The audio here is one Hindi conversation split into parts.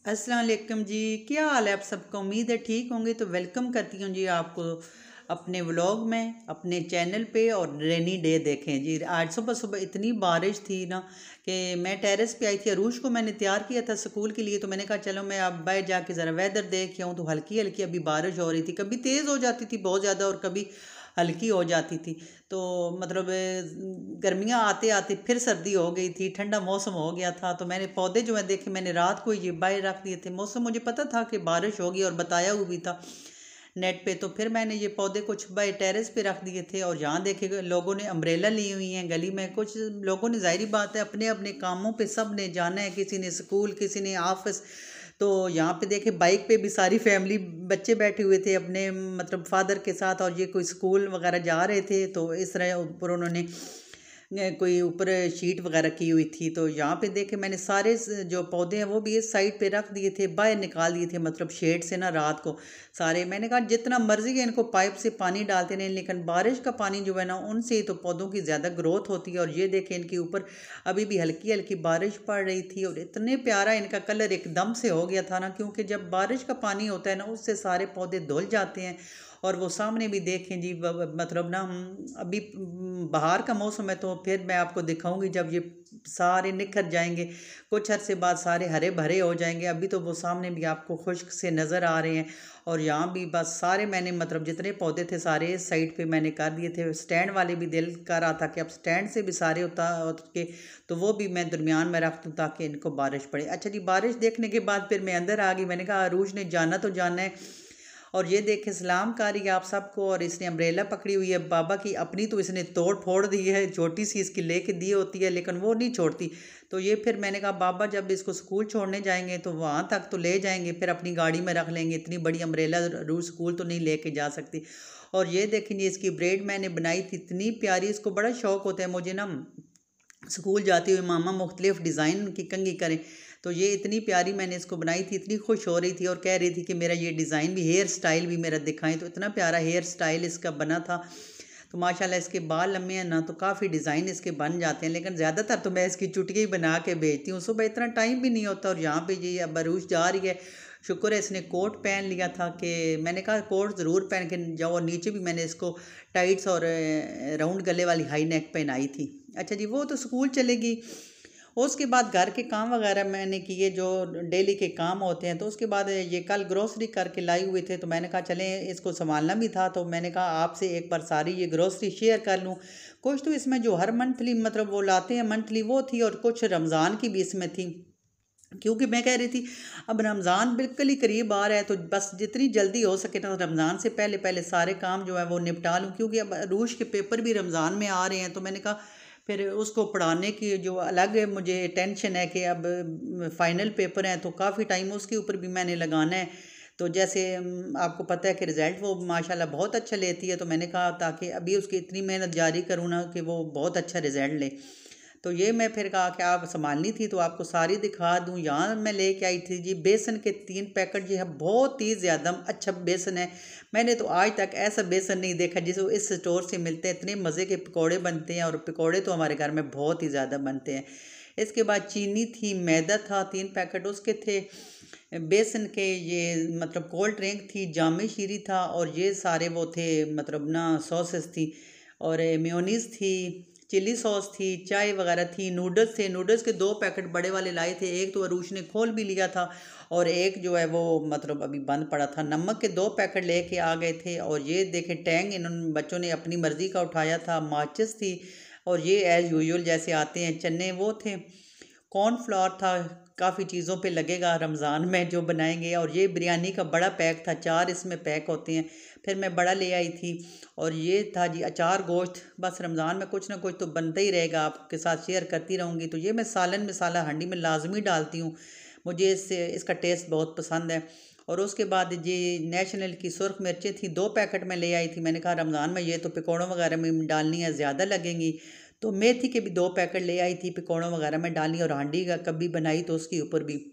अस्सलाम वालेकुम जी। क्या हाल है आप सबका? उम्मीद है ठीक होंगे। तो वेलकम करती हूँ जी आपको अपने व्लॉग में, अपने चैनल पे। और रेनी डे देखें जी, आज सुबह सुबह इतनी बारिश थी ना कि मैं टेरेस पे आई थी। अरूश को मैंने तैयार किया था स्कूल के लिए, तो मैंने कहा चलो मैं अब बाहर जाके ज़रा वेदर देख आऊँ। तो हल्की हल्की अभी बारिश हो रही थी, कभी तेज़ हो जाती थी बहुत ज़्यादा और कभी हल्की हो जाती थी। तो मतलब गर्मियाँ आते आते फिर सर्दी हो गई थी, ठंडा मौसम हो गया था। तो मैंने पौधे जो है देखे, मैंने रात को ये बाहर रख दिए थे। मौसम मुझे पता था कि बारिश होगी और बताया हुआ भी था नेट पे। तो फिर मैंने ये पौधे कुछ बाहर टेरेस पे रख दिए थे। और यहाँ देखे लोगों ने अम्ब्रेला ली हुई हैं गली में। कुछ लोगों ने, जाहिर बात है, अपने अपने कामों पे सब ने जाना है, किसी ने स्कूल, किसी ने ऑफिस। तो यहाँ पे देखे बाइक पे भी सारी फैमिली, बच्चे बैठे हुए थे अपने मतलब फादर के साथ, और ये कोई स्कूल वगैरह जा रहे थे। तो इस तरह ऊपर उन्होंने कोई ऊपर शीट वगैरह की हुई थी। तो यहाँ पे देखे मैंने सारे जो पौधे हैं वो भी इस साइड पे रख दिए थे, बाहर निकाल दिए थे, मतलब शेड से ना रात को सारे। मैंने कहा जितना मर्जी है इनको पाइप से पानी डालते नहीं, लेकिन बारिश का पानी जो है ना उनसे ही तो पौधों की ज़्यादा ग्रोथ होती है। और ये देखें इनके ऊपर अभी भी हल्की हल्की बारिश पड़ रही थी, और इतने प्यारा इनका कलर एकदम से हो गया था ना, क्योंकि जब बारिश का पानी होता है ना उससे सारे पौधे धुल जाते हैं। और वो सामने भी देखें जी, मतलब ना हम अभी बाहर का मौसम है, तो फिर मैं आपको दिखाऊंगी जब ये सारे निखर जाएंगे, कुछ अरसे बाद सारे हरे भरे हो जाएंगे। अभी तो वो सामने भी आपको खुश्क से नज़र आ रहे हैं। और यहाँ भी बस सारे मैंने मतलब जितने पौधे थे सारे इस साइड पे मैंने कर दिए थे। स्टैंड वाले भी दिल कर रहा था कि अब स्टैंड से भी सारे उतार के, तो वो भी मैं दरमियान में रख दूँ ताकि इनको बारिश पड़े। अच्छा जी, बारिश देखने के बाद फिर मैं अंदर आ गई। मैंने कहा अरूज ने जाना तो जाना है। और ये देखें सलाम कारी आप सबको। और इसने अम्ब्रेला पकड़ी हुई है बाबा की अपनी, तो इसने तोड़ फोड़ दी है, छोटी सी इसकी लेके दी होती है लेकिन वो नहीं छोड़ती। तो ये फिर मैंने कहा बाबा जब इसको स्कूल छोड़ने जाएंगे तो वहाँ तक तो ले जाएंगे, फिर अपनी गाड़ी में रख लेंगे, इतनी बड़ी अम्ब्रेला रोज स्कूल तो नहीं लेके जा सकती। और ये देखें इसकी ब्रेड मैंने बनाई थी, इतनी प्यारी। इसको बड़ा शौक होता है मुझे ना स्कूल जाते हुए मामा मुख्तलिफ डिज़ाइन की कंघी करें। तो ये इतनी प्यारी मैंने इसको बनाई थी, इतनी खुश हो रही थी और कह रही थी कि मेरा ये डिज़ाइन भी, हेयर स्टाइल भी मेरा दिखाएं। तो इतना प्यारा हेयर स्टाइल इसका बना था। तो माशाल्लाह इसके बाल लम्बे हैं ना, तो काफ़ी डिज़ाइन इसके बन जाते हैं, लेकिन ज़्यादातर तो मैं इसकी चुटकी बना के भेजती हूँ, सुबह इतना टाइम भी नहीं होता। और यहाँ पे ये अब अरूज जा रही है, शुक्र है इसने कोट पहन लिया था कि मैंने कहा कोट ज़रूर पहन के जाओ। और नीचे भी मैंने इसको टाइट्स और राउंड गले वाली हाई नेक पहनाई थी। अच्छा जी, वो तो स्कूल चलेगी। उसके बाद घर के काम वगैरह मैंने किए जो डेली के काम होते हैं। तो उसके बाद ये कल ग्रोसरी करके लाई हुए थे, तो मैंने कहा चलें इसको संभालना भी था, तो मैंने कहा आपसे एक बार सारी ये ग्रोसरी शेयर कर लूँ। कुछ तो इसमें जो हर मंथली मतलब वो लाते हैं मंथली वो थी, और कुछ रमज़ान की भी इसमें थी। क्योंकि मैं कह रही थी अब रमज़ान बिल्कुल ही करीब आ रहा है, तो बस जितनी जल्दी हो सके ना रमज़ान से पहले पहले सारे काम जो है वो निपटा लूँ, क्योंकि अब रूश के पेपर भी रमज़ान में आ रहे हैं। तो मैंने कहा फिर उसको पढ़ाने की जो अलग मुझे टेंशन है कि अब फाइनल पेपर हैं, तो काफ़ी टाइम उसके ऊपर भी मैंने लगाना है। तो जैसे आपको पता है कि रिज़ल्ट वो माशाल्लाह बहुत अच्छा लेती है, तो मैंने कहा ताकि अभी उसकी इतनी मेहनत जारी करूँ ना कि वो बहुत अच्छा रिज़ल्ट ले। तो ये मैं फिर कहा कि आप संभालनी थी तो आपको सारी दिखा दूं। यहाँ मैं लेके आई थी जी बेसन के 3 पैकेट, जी है बहुत ही ज़्यादा अच्छा बेसन है। मैंने तो आज तक ऐसा बेसन नहीं देखा जिसे इस स्टोर से मिलते हैं। इतने मज़े के पकौड़े बनते हैं, और पकौड़े तो हमारे घर में बहुत ही ज़्यादा बनते हैं। इसके बाद चीनी थी, मैदा था 3 पैकेट उसके थे, बेसन के ये मतलब कोल्ड ड्रिंक थी, जामे शीरी था, और ये सारे वो थे मतलब ना सॉसेस थी, और मेयोनीज़ थी, चिली सॉस थी, चाय वगैरह थी, नूडल्स थे। नूडल्स के 2 पैकेट बड़े वाले लाए थे, एक तो अरूश ने खोल भी लिया था, और एक जो है वो मतलब अभी बंद पड़ा था। नमक के 2 पैकेट लेके आ गए थे। और ये देखे टैंग इन्होंने बच्चों ने अपनी मर्ज़ी का उठाया था, माचिस थी, और ये एज़ यूजुअल जैसे आते हैं चने वो थे, कॉर्नफ्लोर था, काफ़ी चीज़ों पे लगेगा रमज़ान में जो बनाएंगे। और ये बिरयानी का बड़ा पैक था, 4 इसमें पैक होते हैं, फिर मैं बड़ा ले आई थी। और ये था जी अचार गोश्त। बस रमज़ान में कुछ ना कुछ तो बनता ही रहेगा, आपके साथ शेयर करती रहूँगी। तो ये मैं सालन मसाला हांडी में लाजमी डालती हूँ, मुझे इससे इसका टेस्ट बहुत पसंद है। और उसके बाद ये नेशनल की सुर्ख मिर्चें थी, 2 पैकेट में ले आई थी। मैंने कहा रमज़ान में ये तो पकौड़ों वगैरह में डालनी है, ज़्यादा लगेंगी। तो मेथी के भी 2 पैकेट ले आई थी, पकौड़ों वगैरह में डाली, और हांडी का कभी बनाई तो उसके ऊपर भी।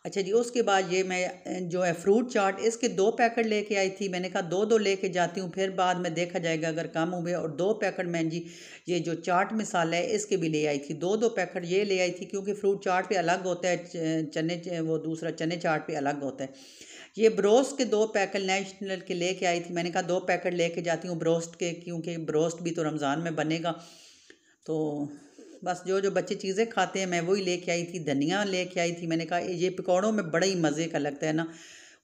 अच्छा जी, उसके बाद ये मैं जो है फ्रूट चाट इसके 2 पैकेट लेके आई थी। मैंने कहा 2-2 लेके जाती हूँ, फिर बाद में देखा जाएगा अगर कम हुए। और 2 पैकेट मैं जी ये जो चाट मसाला है इसके भी ले आई थी। 2-2 पैकेट ये ले आई थी क्योंकि फ्रूट चाट पे अलग होता है, वो दूसरा चने चाट पे अलग होता है। ये ब्रोस्ट के 2 पैकेट नेशनल के लेके आई थी। मैंने कहा 2 पैकेट लेके जाती हूँ ब्रोस्ट के, क्योंकि ब्रोस्ट भी तो रमज़ान में बनेगा। तो बस जो जो बच्चे चीज़ें खाते हैं मैं वही लेके आई थी। धनिया लेके आई थी। मैंने कहा ये पकौड़ों में बड़ा ही मज़े का लगता है ना,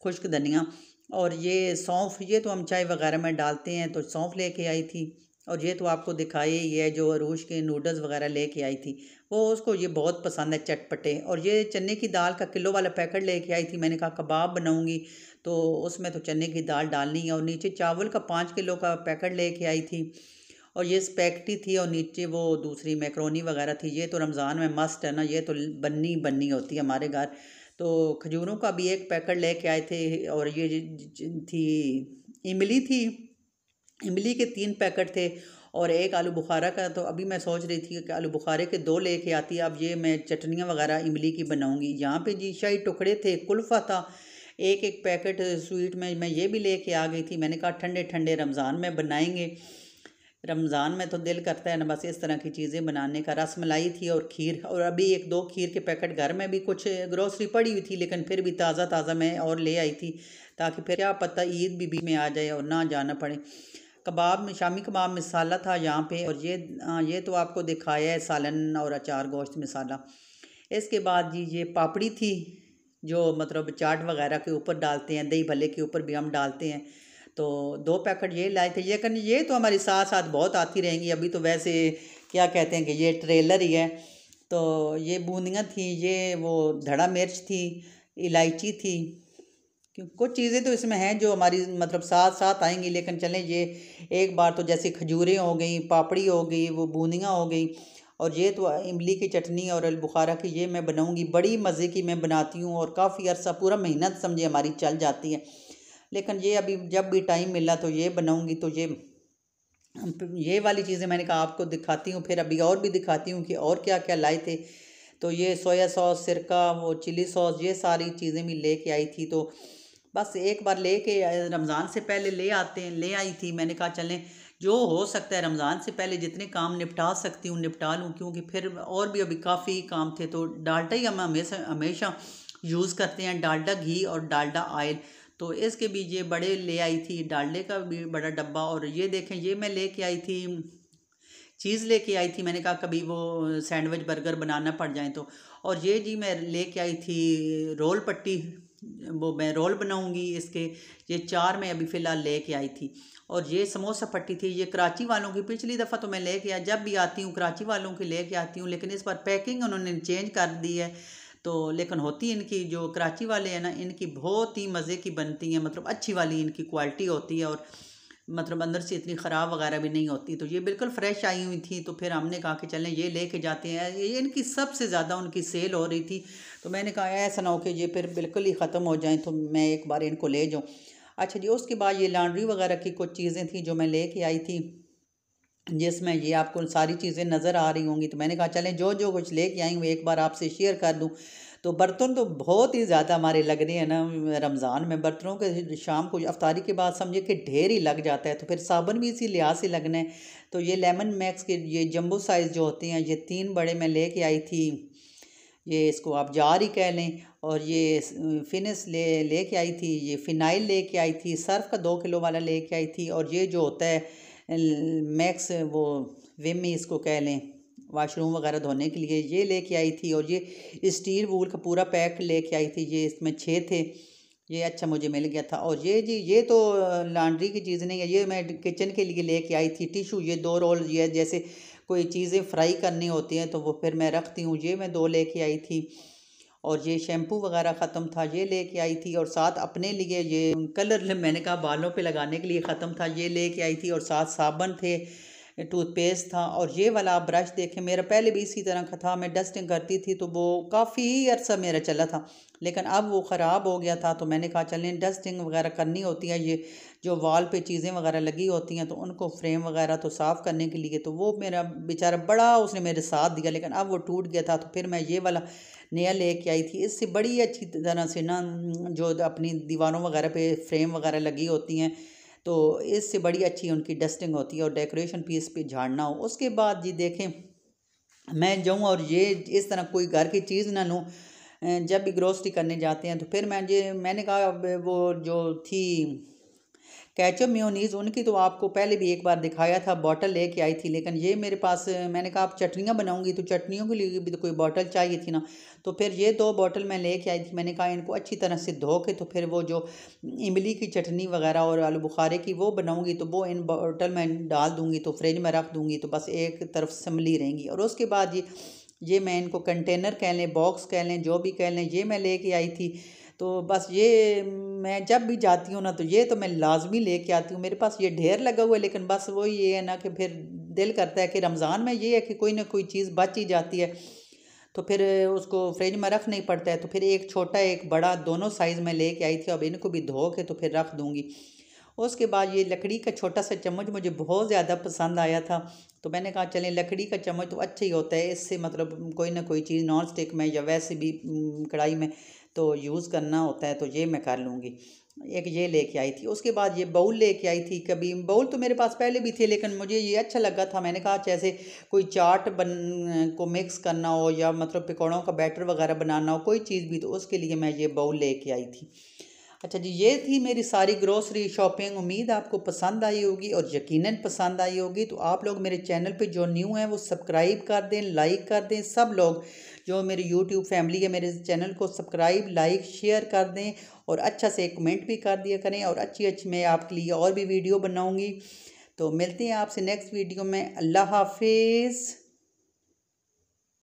खुश्क धनिया। और ये सौंफ, ये तो हम चाय वगैरह में डालते हैं, तो सौंफ लेके आई थी। और ये तो आपको दिखाई ही है, जो अरूश के नूडल्स वगैरह लेके आई थी, वो उसको ये बहुत पसंद है, चटपटे। और ये चने की दाल का किलो वाला पैकेट लेके आई थी। मैंने कहा कबाब बनाऊंगी तो उसमें तो चने की दाल डालनी है। और नीचे चावल का 5 किलो का पैकेट लेके आई थी। और ये स्पेगेटी थी और नीचे वो दूसरी मैक्रोनी वगैरह थी। ये तो रमज़ान में मस्ट है ना, ये तो बननी बननी होती है हमारे घर। तो खजूरों का भी 1 पैकेट लेके आए थे। और ये थी इमली थी, इमली के 3 पैकेट थे। और 1 आलू बुखारा का, तो अभी मैं सोच रही थी कि आलू बुखारे के 2 लेके आती। अब ये मैं चटनियाँ वगैरह इमली की बनाऊंगी। यहाँ पे जी शाही टुकड़े थे, कुल्फ़ा था, 1-1 पैकेट स्वीट में मैं ये भी लेके आ गई थी। मैंने कहा ठंडे ठंडे रमज़ान में बनाएंगे। रमज़ान में तो दिल करता है ना बस इस तरह की चीज़ें बनाने का। रस मलाई थी और खीर, और अभी 1-2 खीर के पैकेट घर में भी कुछ ग्रोसरी पड़ी हुई थी, लेकिन फिर भी ताज़ा ताज़ा मैं और ले आई थी, ताकि फिर क्या पता ईद भी बीच में आ जाए और ना जाना पड़े। कबाब में शामी कबाब मसाला था यहाँ पे। और ये तो आपको दिखाया है, सालन और अचार गोश्त मसाला। इसके बाद जी ये पापड़ी थी, जो मतलब चाट वगैरह के ऊपर डालते हैं, दही भल्ले के ऊपर भी हम डालते हैं। तो 2 पैकेट ये लाए थे। लेकिन ये तो हमारी साथ साथ बहुत आती रहेंगी। अभी तो वैसे क्या कहते हैं कि ये ट्रेलर ही है। तो ये बूंदियाँ थी, ये वो धड़ा मिर्च थी, इलायची थी। क्यों कुछ चीज़ें तो इसमें हैं जो हमारी मतलब साथ साथ आएंगी। लेकिन चलें, ये एक बार तो जैसे खजूरें हो गई, पापड़ी हो गई, वो बूंदियाँ हो गई। और ये तो इमली की चटनी और बुखारा की ये मैं बनाऊंगी, बड़ी मज़े की मैं बनाती हूँ। और काफ़ी अर्सा, पूरा महीना समझे हमारी चल जाती है। लेकिन ये अभी जब भी टाइम मिला तो ये बनाऊंगी। तो ये वाली चीज़ें मैंने कहा आपको दिखाती हूँ, फिर अभी और भी दिखाती हूँ कि और क्या क्या लाए थे। तो ये सोया सॉस, सिरका, वो चिली सॉस, ये सारी चीज़ें भी लेके आई थी। तो बस एक बार लेके रमज़ान से पहले ले आई थी। मैंने कहा चलें, जो हो सकता है रमज़ान से पहले जितने काम निपटा सकती हूँ निपटा लूँ, क्योंकि फिर और भी अभी काफ़ी काम थे। तो डाल्डा ही हम हमेशा हमेशा यूज़ करते हैं, डाल्डा घी और डाल्डा ऑयल। तो इसके भी ये बड़े ले आई थी, डाल्डे का भी बड़ा डब्बा। और ये देखें, ये मैं लेके आई थी, चीज़ लेके आई थी। मैंने कहा कभी वो सैंडविच बर्गर बनाना पड़ जाए तो। और ये जी मैं लेके आई थी रोल पट्टी, वो मैं रोल बनाऊंगी इसके। ये 4 मैं अभी फ़िलहाल लेके आई थी। और ये समोसा पट्टी थी, ये कराची वालों की। पिछली दफ़ा तो मैं लेके जब भी आती हूँ कराची वालों की लेके आती हूँ, लेकिन इस बार पैकिंग उन्होंने चेंज कर दी है। तो लेकिन होती इनकी जो कराची वाले हैं ना, इनकी बहुत ही मज़े की बनती हैं, मतलब अच्छी वाली इनकी क्वालिटी होती है। और मतलब अंदर से इतनी ख़राब वगैरह भी नहीं होती। तो ये बिल्कुल फ्रेश आई हुई थी। तो फिर हमने कहा कि चलें ये लेके जाते हैं। ये इनकी सबसे ज़्यादा उनकी सेल हो रही थी। तो मैंने कहा ऐसा ना हो कि ये फिर बिल्कुल ही ख़त्म हो जाएं, तो मैं एक बार इनको ले जाऊँ। अच्छा जी, उसके बाद ये लॉन्ड्री वगैरह की कुछ चीज़ें थी जो मैं लेके आई थी, जिसमें ये आपको सारी चीज़ें नज़र आ रही होंगी। तो मैंने कहा चलें जो जो कुछ लेके आई हूँ एक बार आपसे शेयर कर दूँ। तो बर्तन तो बहुत ही ज़्यादा हमारे लग रहे हैं ना रमज़ान में। बर्तनों के शाम को अफ्तारी के बाद समझे कि ढेर ही लग जाता है। तो फिर साबुन भी इसी लिहाज से लगना है। तो ये लेमन मैक्स के ये जंबो साइज़ जो होते हैं, ये 3 बड़े मैं लेके आई थी। ये इसको आप जार ही कह लें। और ये फिनिश लेके आई थी। ये फ़िनाइल लेके आई थी। सर्फ का 2 किलो वाला लेके आई थी। और ये जो होता है मैक्स, वो विम ही इसको कह लें, वाशरूम वगैरह धोने के लिए, ये लेके आई थी। और ये स्टील वूल का पूरा पैक लेके आई थी। ये इसमें 6 थे। ये अच्छा मुझे मिल गया था। और ये जी ये तो लॉन्ड्री की चीज़ नहीं है, ये मैं किचन के लिए लेके आई थी। टिशू, ये 2 रोल, ये जैसे कोई चीज़ें फ्राई करनी होती हैं तो वो फिर मैं रखती हूँ, ये मैं 2 लेके आई थी। और ये शैम्पू वगैरह ख़त्म था, ये लेके आई थी। और साथ अपने लिए ये कलर मैंने कहा बालों पे लगाने के लिए ख़त्म था, ये लेके आई थी। और साथ साबुन थे, टूथपेस्ट था। और ये वाला आप ब्रश देखें, मेरा पहले भी इसी तरह का था, मैं डस्टिंग करती थी तो वो काफ़ी अर्सा मेरा चला था, लेकिन अब वो ख़राब हो गया था। तो मैंने कहा चलें डस्टिंग वगैरह करनी होती है, ये जो वॉल पे चीज़ें वगैरह लगी होती हैं तो उनको फ्रेम वगैरह तो साफ़ करने के लिए। तो वो मेरा बेचारा बड़ा उसने मेरे साथ दिया, लेकिन अब वो टूट गया था। तो फिर मैं ये वाला नया लेके आई थी। इससे बड़ी अच्छी तरह से ना जो अपनी दीवारों वगैरह पे फ्रेम वगैरह लगी होती हैं, तो इससे बड़ी अच्छी उनकी डस्टिंग होती है और डेकोरेशन पीस पे झाड़ना हो। उसके बाद जी देखें, मैं जाऊँ और ये इस तरह कोई घर की चीज़ ना लूँ। जब भी ग्रोसरी करने जाते हैं तो फिर मैंने कहा अब वो जो थी केचप मेयोनीज़, उनकी तो आपको पहले भी एक बार दिखाया था, बॉटल लेके आई थी। लेकिन ये मेरे पास मैंने कहा आप चटनियाँ बनाऊंगी तो चटनियों के लिए भी तो कोई बॉटल चाहिए थी ना। तो फिर ये 2 बॉटल मैं लेके आई थी। मैंने कहा इनको अच्छी तरह से धो के तो फिर वो जो इमली की चटनी वगैरह और आलू बुखारे की वो बनाऊंगी, तो वो इन बॉटल में डाल दूंगी तो फ्रिज में रख दूंगी, तो बस एक तरफ संभली रहेंगी। और उसके बाद ये मैं इनको कंटेनर कह लें, बॉक्स कह लें, जो भी कह लें, ये मैं लेके आई थी। तो बस ये मैं जब भी जाती हूँ ना तो ये तो मैं लाजमी लेके आती हूँ। मेरे पास ये ढेर लगा हुआ है, लेकिन बस वो ये है ना कि फिर दिल करता है कि रमज़ान में ये है कि कोई ना कोई चीज़ बच ही जाती है, तो फिर उसको फ्रिज में रख नहीं पड़ता है। तो फिर एक छोटा एक बड़ा दोनों साइज़ में लेके आई थी। अब इनको भी धो के तो फिर रख दूँगी। उसके बाद ये लकड़ी का छोटा सा चम्मच मुझे बहुत ज़्यादा पसंद आया था, तो मैंने कहा चलें लकड़ी का चम्मच तो अच्छा ही होता है, इससे मतलब कोई ना कोई चीज़ नॉन स्टिक में या वैसे भी कढ़ाई में तो यूज़ करना होता है, तो ये मैं कर लूँगी। एक ये लेके आई थी। उसके बाद ये बाउल लेके आई थी। कभी बाउल तो मेरे पास पहले भी थे, लेकिन मुझे ये अच्छा लगा था। मैंने कहा जैसे कोई चाट बन को मिक्स करना हो या मतलब पकौड़ों का बैटर वगैरह बनाना हो, कोई चीज़ भी, तो उसके लिए मैं ये बाउल लेके आई थी। अच्छा जी, ये थी मेरी सारी ग्रोसरी शॉपिंग। उम्मीद आपको पसंद आई होगी और यकीनन पसंद आई होगी। तो आप लोग मेरे चैनल पे जो न्यू हैं वो सब्सक्राइब कर दें, लाइक कर दें। सब लोग जो मेरी यूट्यूब फैमिली है मेरे चैनल को सब्सक्राइब, लाइक, शेयर कर दें और अच्छा से कमेंट भी कर दिया करें। और अच्छी अच्छी मैं आपके लिए और भी वीडियो बनाऊँगी। तो मिलते हैं आपसे नेक्स्ट वीडियो में। अल्लाह हाफिज़।